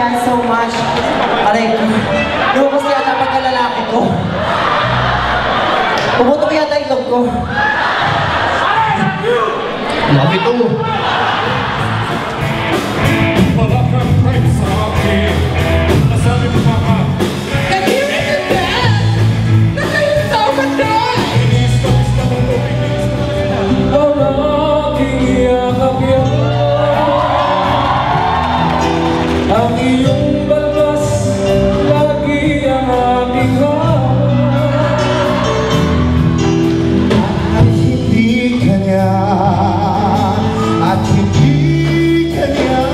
guys so much. Aray ko. Lumabas yata pagkalalaki ko. Pumunto ko yata ilog ko. Love ito. Wala kang right sa akin. Nasabi mo pa ka. Nag-iwit yung dad! Nakayin sa upat doon! Inis ka mo to, inis ka mo. Ang aking iyakap yan, ang iyong balbas, lagi ang aking hawak. At hindi ka niya, at hindi ka niya,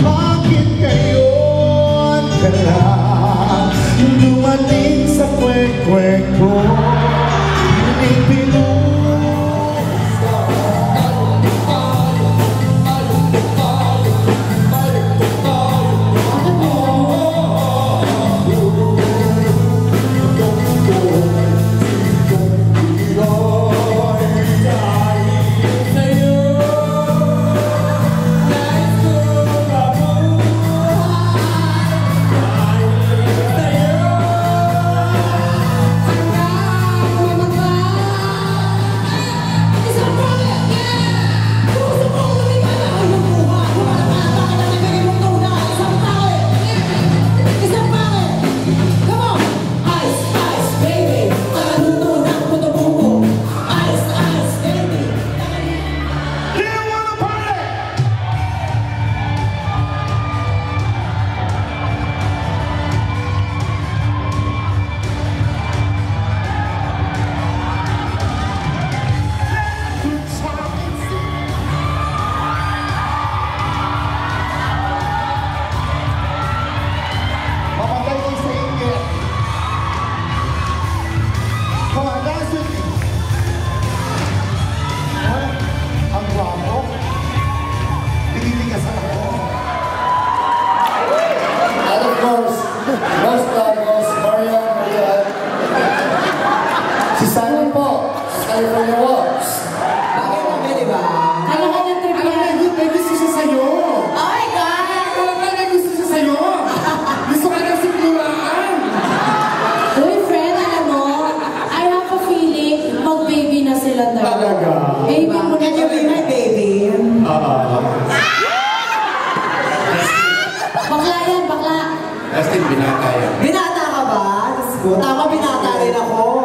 bakit ngayon ka lang dumating sa kwek-kwek ko? California Walks. Bakit kami, di ba? Kanya-kanya trip yan. Alam mo, may gusto siya sa'yo. Oh my God! Alam mo, may gusto siya sa'yo. Gusto ka na siguraan. Uy, friend, alam mo, I have a feeling mag-baby na sila daw. Talaga? Baby mo na. Can you be my baby? Bakla yan, bakla. Justin, binata yan. Binata ka ba? Diyos ko, tama binata rin ako.